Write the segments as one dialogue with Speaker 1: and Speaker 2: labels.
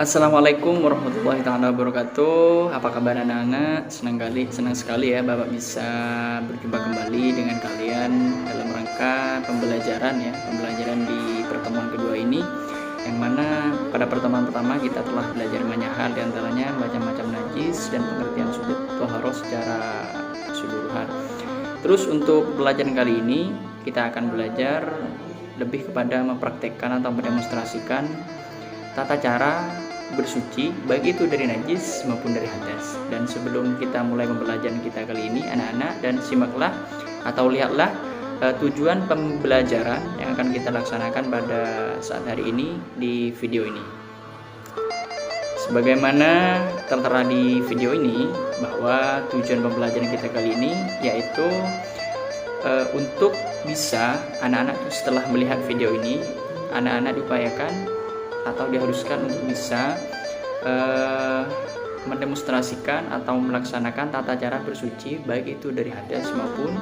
Speaker 1: Assalamualaikum warahmatullahi taala wabarakatuh. Apa kabar anak-anak? Senang sekali ya Bapak bisa berjumpa kembali dengan kalian dalam rangka pembelajaran di pertemuan kedua ini, yang mana pada pertemuan pertama kita telah belajar banyak hal, diantaranya macam-macam najis dan pengertian sudut toharoh secara keseluruhan. Terus untuk pelajaran kali ini kita akan belajar lebih kepada mempraktekkan atau mendemonstrasikan tata cara bersuci baik itu dari najis maupun dari hadas. Dan sebelum kita mulai pembelajaran kita kali ini anak-anak, dan simaklah atau lihatlah tujuan pembelajaran yang akan kita laksanakan pada saat hari ini di video ini. Sebagaimana tertera di video ini, bahwa tujuan pembelajaran kita kali ini yaitu untuk bisa anak-anak setelah melihat video ini, anak-anak diupayakan atau diharuskan untuk bisa mendemonstrasikan atau melaksanakan tata cara bersuci baik itu dari hadas maupun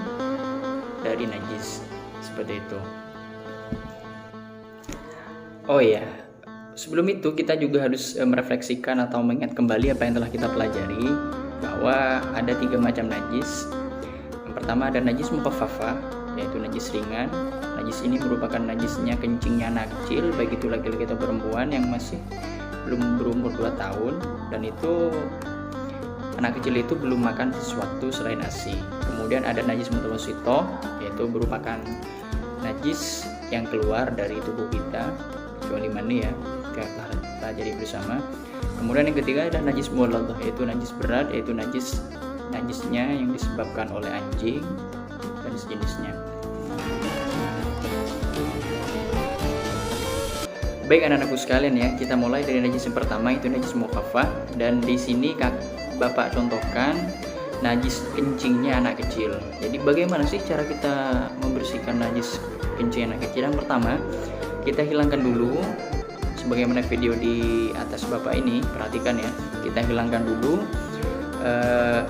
Speaker 1: dari najis, seperti itu. Oh ya, sebelum itu kita juga harus merefleksikan atau mengingat kembali apa yang telah kita pelajari, bahwa ada 3 macam najis. Yang pertama ada najis mukhaffafah, yaitu najis ringan. Najis ini merupakan najisnya kencingnya anak kecil, baik itu laki-laki atau perempuan yang masih belum berumur 2 tahun, dan itu anak kecil itu belum makan sesuatu selain ASI. Kemudian ada najis mutawassithah, yaitu merupakan najis yang keluar dari tubuh kita kecuali mani ya, kita pelajari bersama. Kemudian yang ketiga ada najis mughalladhah, yaitu najis berat, yaitu najisnya yang disebabkan oleh anjing dan sejenisnya. Baik anak-anakku sekalian ya, kita mulai dari najis yang pertama, itu najis mukhaffafah. Dan di sini Bapak contohkan najis kencingnya anak kecil. Jadi bagaimana sih cara kita membersihkan najis kencing anak kecil? Yang pertama, kita hilangkan dulu, sebagaimana video di atas Bapak ini, perhatikan ya. Kita hilangkan dulu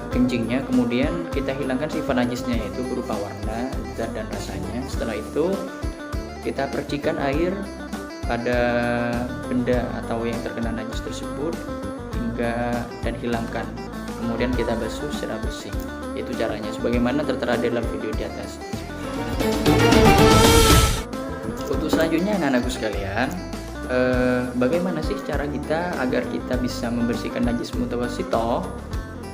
Speaker 1: kencingnya, kemudian kita hilangkan sifat najisnya, yaitu berupa warna, zat dan rasanya. Setelah itu kita percikan air pada benda atau yang terkena najis tersebut dan hilangkan, kemudian kita basuh secara bersih. Itu caranya sebagaimana tertera dalam video di atas. Untuk selanjutnya anak-anakku sekalian, bagaimana sih cara kita agar kita bisa membersihkan najis mutawassithah?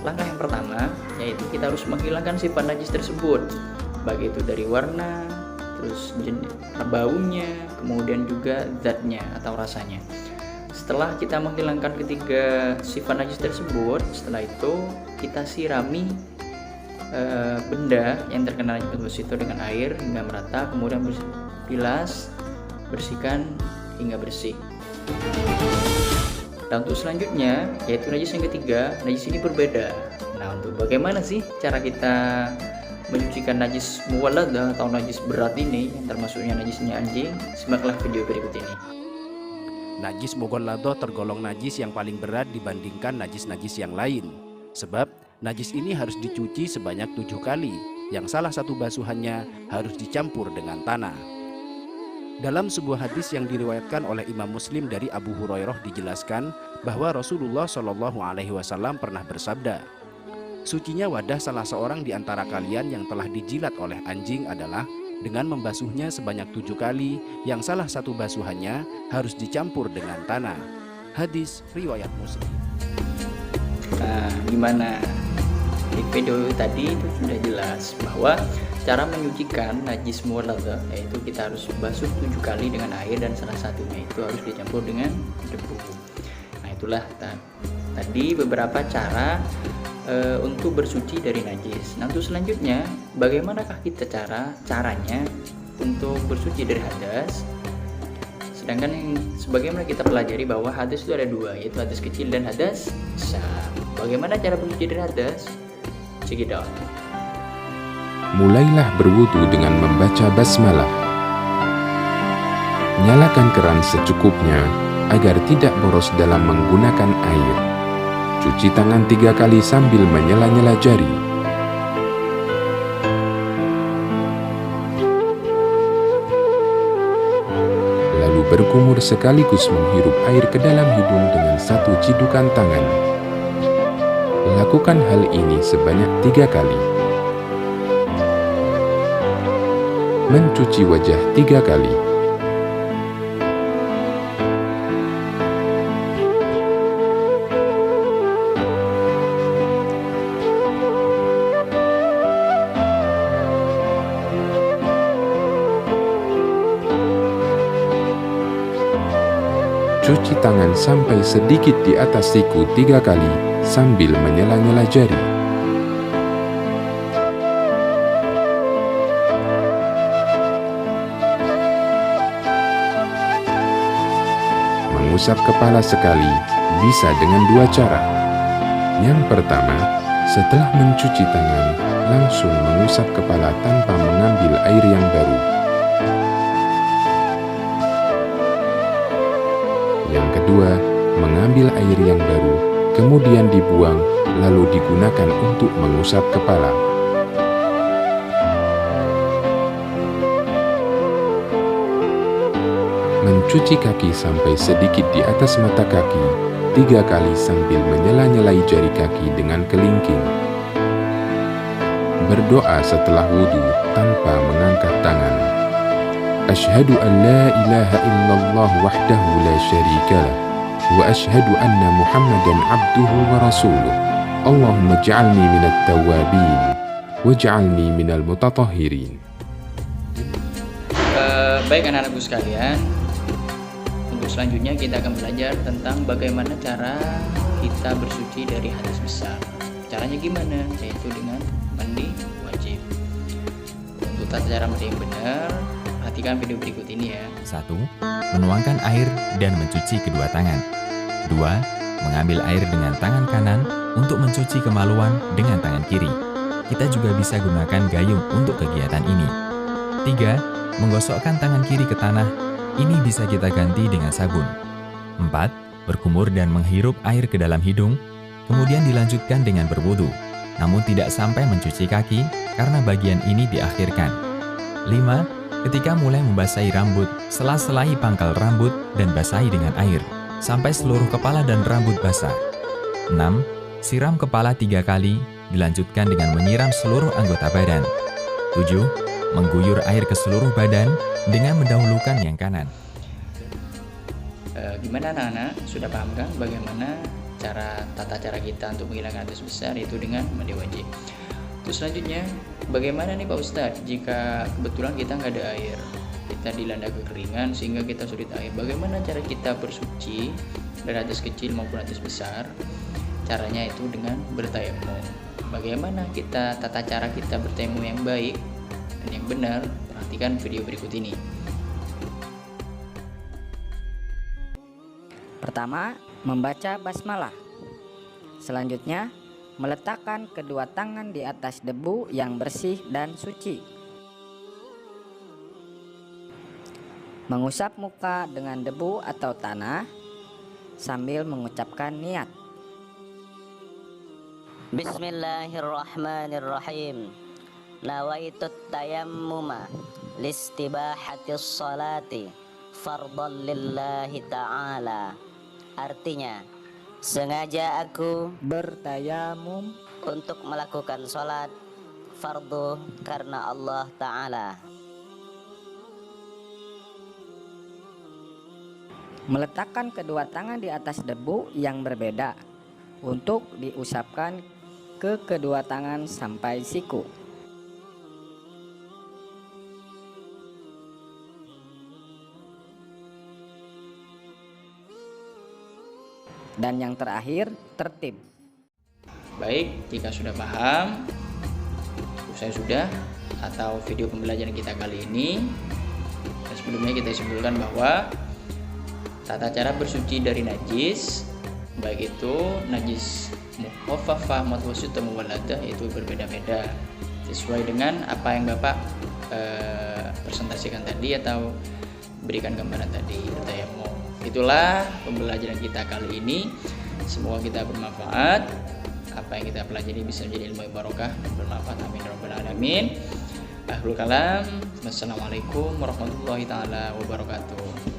Speaker 1: Langkah yang pertama yaitu kita harus menghilangkan sifat najis tersebut, baik itu dari warna, terus baunya, kemudian juga zatnya atau rasanya. Setelah kita menghilangkan ketiga sifat najis tersebut, setelah itu kita sirami benda yang terkena najis mutawassithah dengan air hingga merata, kemudian bilas, bersihkan hingga bersih. Dan untuk selanjutnya yaitu najis yang ketiga, najis ini berbeda. Nah, untuk bagaimana sih cara kita menyucikan najis mughalladhah atau najis berat ini, yang termasuknya najisnya anjing? Simaklah video berikut ini.
Speaker 2: Najis mughalladhah tergolong najis yang paling berat dibandingkan najis-najis yang lain. Sebab najis ini harus dicuci sebanyak 7 kali, yang salah satu basuhannya harus dicampur dengan tanah. Dalam sebuah hadis yang diriwayatkan oleh Imam Muslim dari Abu Hurairah dijelaskan bahwa Rasulullah Shallallahu Alaihi Wasallam pernah bersabda, "Sucinya wadah salah seorang di antara kalian yang telah dijilat oleh anjing adalah dengan membasuhnya sebanyak 7 kali, yang salah satu basuhannya harus dicampur dengan tanah." Hadis riwayat Muslim.
Speaker 1: Nah, gimana? Di video tadi itu sudah jelas bahwa cara menyucikan najis mughalladhah yaitu kita harus basuh 7 kali dengan air, dan salah satunya itu harus dicampur dengan debu. Nah, itulah tadi beberapa cara untuk bersuci dari najis. Nah, untuk selanjutnya bagaimanakah kita caranya untuk bersuci dari hadas? Sedangkan sebagaimana kita pelajari bahwa hadas itu ada 2, yaitu hadas kecil dan hadas besar. Bagaimana cara bersuci dari hadas? Check it out.
Speaker 3: Mulailah berwudu dengan membaca basmalah. Nyalakan keran secukupnya agar tidak boros dalam menggunakan air. Cuci tangan 3 kali sambil menyela-nyela jari. Lalu berkumur sekaligus menghirup air ke dalam hidung dengan satu cidukan tangan. Lakukan hal ini sebanyak 3 kali. Mencuci wajah 3 kali. Cuci tangan sampai sedikit di atas siku 3 kali sambil menyela-nyela jari. Mengusap kepala sekali bisa dengan 2 cara. Yang pertama, setelah mencuci tangan, langsung mengusap kepala tanpa mengambil air yang baru. Yang kedua, mengambil air yang baru, kemudian dibuang, lalu digunakan untuk mengusap kepala. Mencuci kaki sampai sedikit di atas mata kaki 3 kali sambil menyela-nyelai jari kaki dengan kelingking. Berdoa setelah wudhu tanpa mengangkat tangan. Asyhadu an la ilaha illallah wahdahu la syarika lah wa asyhadu anna Muhammadan abduhu wa rasuluh. Allahumma ij'alni minat tawwabin waj'alni minal mutatahhirin.
Speaker 1: Baik anak-anakku sekalian, untuk selanjutnya kita akan belajar tentang bagaimana cara kita bersuci dari hadas besar. Caranya gimana? Yaitu dengan mandi wajib. Untuk tata cara mandi yang benar, perhatikan video berikut ini ya.
Speaker 4: 1. Menuangkan air dan mencuci kedua tangan. 2. Mengambil air dengan tangan kanan untuk mencuci kemaluan dengan tangan kiri. Kita juga bisa gunakan gayung untuk kegiatan ini. 3. Menggosokkan tangan kiri ke tanah. Ini bisa kita ganti dengan sabun. 4. Berkumur dan menghirup air ke dalam hidung. Kemudian dilanjutkan dengan berwudu, namun tidak sampai mencuci kaki karena bagian ini diakhirkan. 5. Ketika mulai membasahi rambut, sela-selai pangkal rambut dan basahi dengan air, sampai seluruh kepala dan rambut basah. 6. Siram kepala 3 kali, dilanjutkan dengan menyiram seluruh anggota badan. 7. Mengguyur air ke seluruh badan dengan mendahulukan yang kanan.
Speaker 1: Gimana anak-anak? Sudah paham kan bagaimana tata cara kita untuk menghilangkan hadas besar, yaitu dengan mandi wajib. Terus selanjutnya, bagaimana nih Pak Ustadz jika kebetulan kita nggak ada air, kita dilanda kekeringan sehingga kita sulit air. Bagaimana cara kita bersuci dari hadas kecil maupun hadas besar? Caranya itu dengan bertayamum. Bagaimana tata cara kita bertayamum yang baik dan yang benar? Perhatikan video berikut ini.
Speaker 5: Pertama, membaca basmalah. Selanjutnya, meletakkan kedua tangan di atas debu yang bersih dan suci. Mengusap muka dengan debu atau tanah sambil mengucapkan niat.
Speaker 6: Bismillahirrahmanirrahim. Nawaitut tayammuma listibahatis salati fardhan lillahi ta'ala. Artinya, sengaja aku
Speaker 5: bertayamum
Speaker 6: untuk melakukan sholat fardu karena Allah Ta'ala.
Speaker 5: Meletakkan kedua tangan di atas debu yang berbeda untuk diusapkan ke kedua tangan sampai siku. Dan yang terakhir, tertib.
Speaker 1: Baik, jika sudah paham, saya sudah atau video pembelajaran kita kali ini. Dan sebelumnya kita simpulkan bahwa tata cara bersuci dari najis, baik itu najis mukhaffafah, mutawassit, muwalladah, itu berbeda-beda sesuai dengan apa yang Bapak presentasikan tadi atau berikan gambaran tadi, bertayamum. Itulah pembelajaran kita kali ini. Semoga kita bermanfaat. Apa yang kita pelajari bisa menjadi ilmu yang barokah dan bermanfaat. Amin ya rabbal alamin. Akhirul kalam. Wassalamualaikum warahmatullahi taala wabarakatuh.